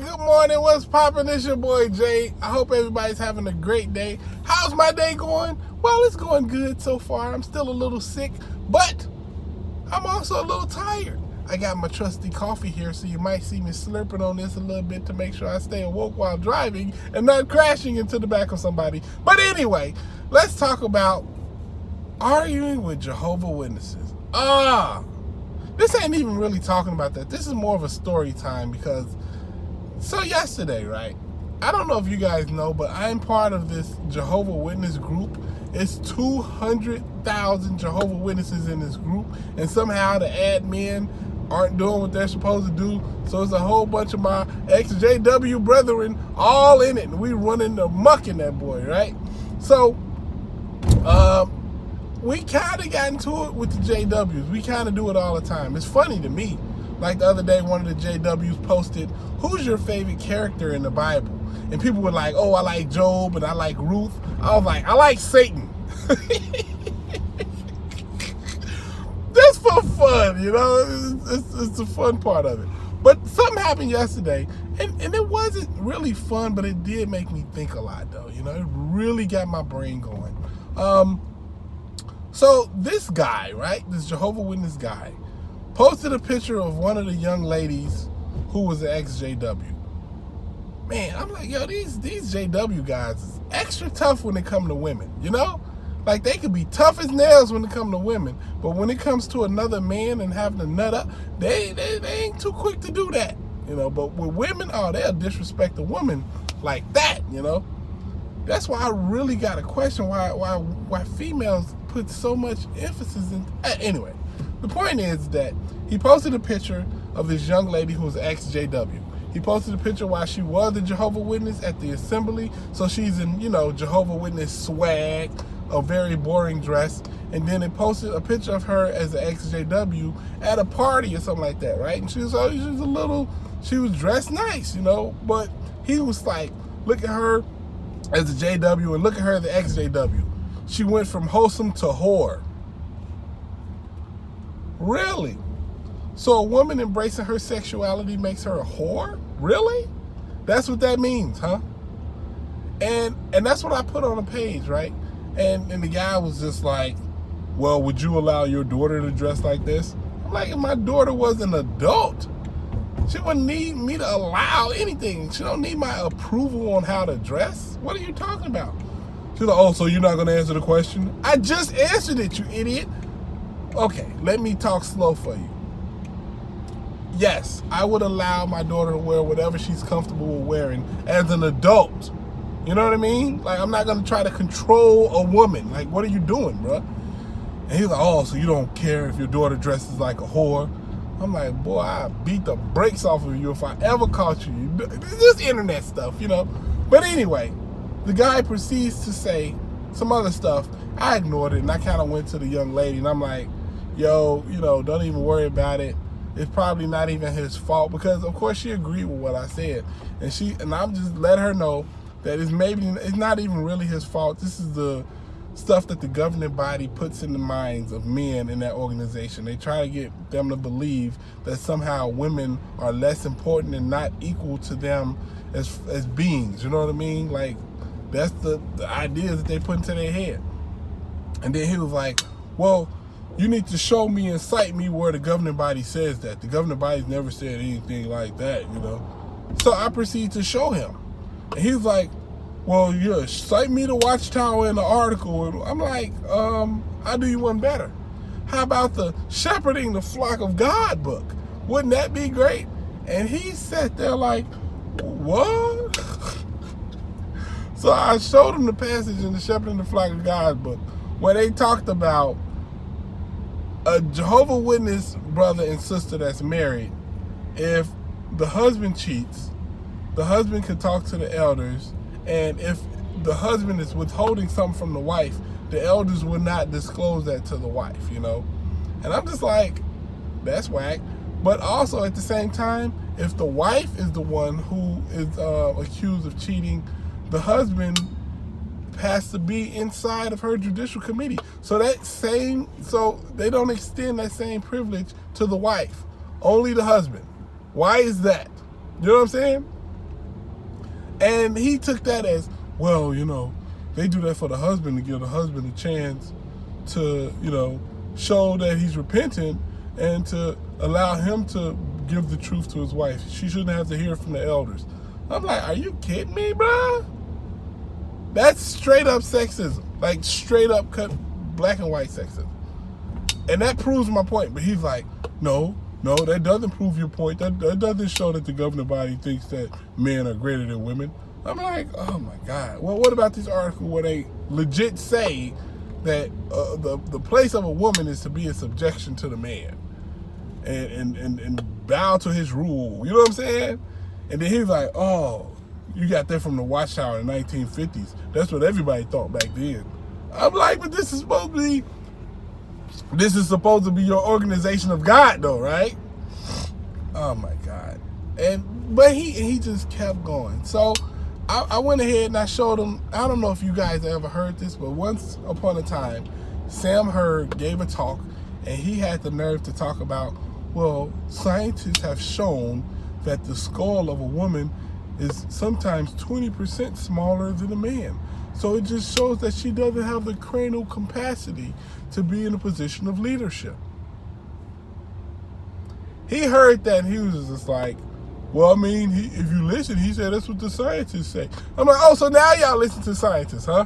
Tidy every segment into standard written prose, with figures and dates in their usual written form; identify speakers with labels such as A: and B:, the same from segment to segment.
A: good morning. What's poppin'? It's your boy Jay. I hope everybody's having a great day. How's my day going? Well, it's going good so far. I'm still a little sick, but I'm also a little tired. I got my trusty coffee here, so you might see me slurping on this a little bit to make sure I stay awoke while driving and not crashing into the back of somebody. But anyway, let's talk about arguing with Jehovah Witnesses. This ain't even really talking about that. This is more of a story time because, so yesterday, right? I don't know if you guys know, but I'm part of this Jehovah Witness group. It's 200,000 Jehovah Witnesses in this group, and somehow the admin aren't doing what they're supposed to do. So it's a whole bunch of my ex-JW brethren all in it, and we running the muck in that boy, right? So, we kind of got into it with the JWs. We kind of do it all the time. It's funny to me. Like the other day, one of the JWs posted, "Who's your favorite character in the Bible?" And people were like, "Oh, I like Job and I like Ruth." I was like, "I like Satan." Just for fun, you know? It's the fun part of it. But something happened yesterday, and it wasn't really fun, but it did make me think a lot, though. You know, it really got my brain going. So this guy, right, this Jehovah Witness guy, posted a picture of one of the young ladies who was an ex-JW. Man, I'm like, yo, these JW guys is extra tough when it comes to women, you know? Like, they could be tough as nails when it comes to women, but when it comes to another man and having to nut up, they ain't too quick to do that, you know? But with women, they'll disrespect a woman like that, you know? That's why I really got to question why females put so much emphasis in. Anyway, the point is that he posted a picture of this young lady who was ex-JW. He posted a picture while she was a Jehovah Witness at the assembly. So she's in, you know, Jehovah Witness swag, a very boring dress. And then it posted a picture of her as an ex-JW at a party or something like that, right? And she was dressed nice, you know, but he was like, look at her as a JW and look at her as the ex-JW. She went from wholesome to whore. Really? So a woman embracing her sexuality makes her a whore? Really? That's what that means, huh? And that's what I put on the page, right? And the guy was just like, well, would you allow your daughter to dress like this? I'm like, if my daughter was an adult, she wouldn't need me to allow anything. She don't need my approval on how to dress. What are you talking about? She's like, oh, so you're not going to answer the question? I just answered it, you idiot. Okay, let me talk slow for you. Yes, I would allow my daughter to wear whatever she's comfortable with wearing as an adult. You know what I mean? Like, I'm not going to try to control a woman. Like, what are you doing, bro? And he's like, oh, so you don't care if your daughter dresses like a whore? I'm like, boy, I beat the brakes off of you if I ever caught you. This internet stuff, you know? But anyway, the guy proceeds to say some other stuff. I ignored it, and I kind of went to the young lady, and I'm like, yo, you know, don't even worry about it. It's probably not even his fault, because of course she agreed with what I said, and I'm just let her know that it's not even really his fault. This is the stuff that the governing body puts in the minds of men in that organization. They try to get them to believe that somehow women are less important and not equal to them as beings. You know what I mean? Like, that's the ideas that they put into their head. And then he was like, well, you need to show me and cite me where the governing body says that. The governing body's never said anything like that, you know. So I proceed to show him. And he's like, well, yeah, cite me the Watchtower in the article. And I'm like, I'll do you one better. How about the Shepherding the Flock of God book? Wouldn't that be great? And he sat there like, what? So I showed him the passage in the Shepherding the Flock of God book where they talked about a Jehovah Witness brother and sister that's married. If the husband cheats, the husband can talk to the elders, and if the husband is withholding something from the wife, the elders will not disclose that to the wife, you know? And I'm just like, that's whack. But also at the same time, if the wife is the one who is accused of cheating, the husband has to be inside of her judicial committee. So they don't extend that same privilege to the wife, only the husband. Why is that? You know what I'm saying? And he took that as, well, you know, they do that for the husband to give the husband a chance to, you know, show that he's repentant and to allow him to give the truth to his wife. She shouldn't have to hear from the elders. I'm like, are you kidding me, bro? That's straight up sexism. Like, straight up cut black and white sexism. And that proves my point. But he's like, no, that doesn't prove your point. That doesn't show that the governing body thinks that men are greater than women. I'm like, oh my God. Well, what about this article where they legit say that the place of a woman is to be in subjection to the man and bow to his rule? You know what I'm saying? And then he's like, oh, you got that from the Watchtower in the 1950s. That's what everybody thought back then. I'm like, but this is supposed to be your organization of God, though, right? Oh my God. But he just kept going. So I went ahead and I showed him. I don't know if you guys ever heard this, but once upon a time, Sam Hurd gave a talk, and he had the nerve to talk about, well, scientists have shown that the skull of a woman is sometimes 20% smaller than a man. So it just shows that she doesn't have the cranial capacity to be in a position of leadership. He heard that and he was just like, well, I mean, if you listen, he said that's what the scientists say. I'm like, oh, so now y'all listen to scientists, huh?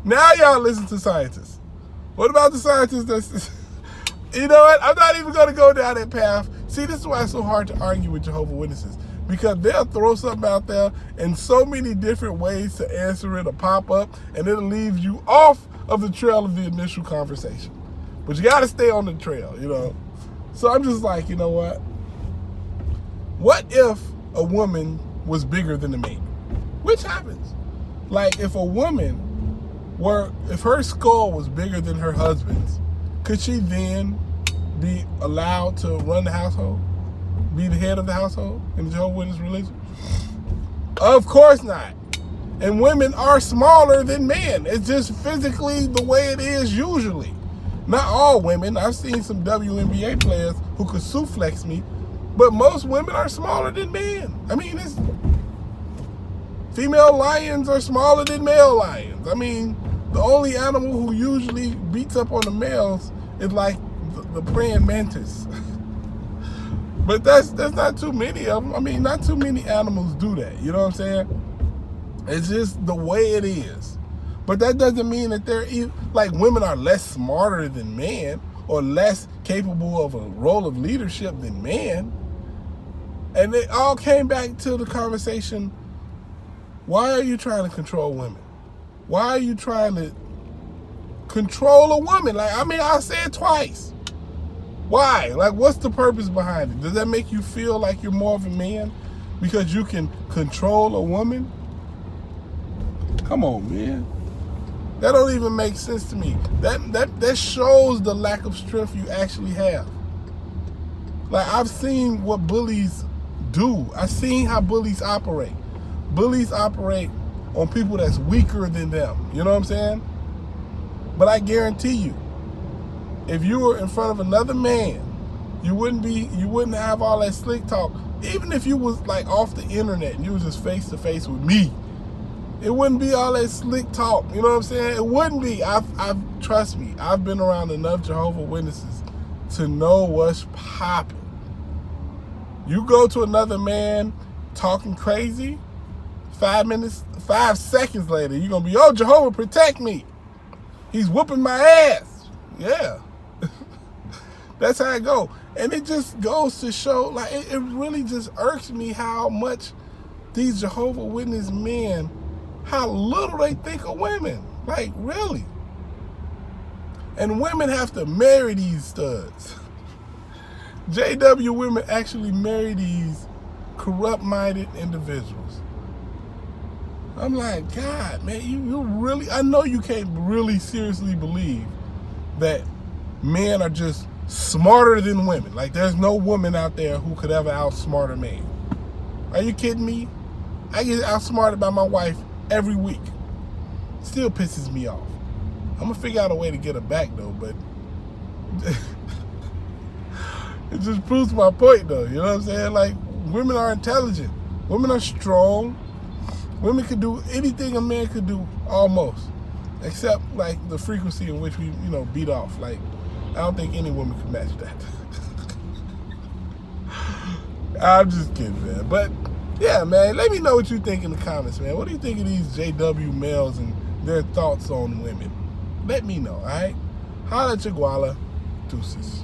A: Now y'all listen to scientists. What about the scientists that's... You know what? I'm not even going to go down that path. See, this is why it's so hard to argue with Jehovah Witnesses. Because they'll throw something out there in so many different ways to answer it or pop up, and it'll leave you off of the trail of the initial conversation. But you got to stay on the trail, you know. So I'm just like, you know what? What if a woman was bigger than a man? Which happens. Like, if a woman if her skull was bigger than her husband's, could she then be allowed to run the household? Be the head of the household in the Jehovah Witness religion? Of course not. And women are smaller than men. It's just physically the way it is usually. Not all women. I've seen some WNBA players who could suplex me, but most women are smaller than men. I mean, female lions are smaller than male lions. I mean, the only animal who usually beats up on the males is like the praying mantis. But that's not too many of them. I mean, not too many animals do that. You know what I'm saying? It's just the way it is. But that doesn't mean that like women are less smarter than men or less capable of a role of leadership than men. And it all came back to the conversation, why are you trying to control women? Why are you trying to control a woman? Like, I mean, I'll say it twice. Why? Like, what's the purpose behind it? Does that make you feel like you're more of a man because you can control a woman? Come on, man. That don't even make sense to me. That shows the lack of strength you actually have. Like, I've seen what bullies do. I've seen how bullies operate. Bullies operate on people that's weaker than them. You know what I'm saying? But I guarantee you, if you were in front of another man, you wouldn't have all that slick talk. Even if you was like off the internet and you was just face to face with me, it wouldn't be all that slick talk. You know what I'm saying? It wouldn't be. Trust me, I've been around enough Jehovah Witnesses to know what's popping. You go to another man talking crazy, 5 seconds later, you're gonna be, oh, Jehovah, protect me. He's whooping my ass. Yeah. That's how it go. And it just goes to show, like, it really just irks me how much these Jehovah Witness men, how little they think of women. Like, really. And women have to marry these studs. JW women actually marry these corrupt-minded individuals. I'm like, God, man, you really, I know you can't really seriously believe that men are just smarter than women. Like, there's no woman out there who could ever outsmart a man. Are you kidding me? I get outsmarted by my wife every week. Still pisses me off. I'm gonna figure out a way to get her back though, but it just proves my point though, you know what I'm saying? Like, women are intelligent. Women are strong. Women could do anything a man could do, almost. Except, like, the frequency in which we, you know, beat off. Like, I don't think any woman can match that. I'm just kidding, man. But, yeah, man, let me know what you think in the comments, man. What do you think of these JW males and their thoughts on women? Let me know, all right? Holla at your guala. Deuces.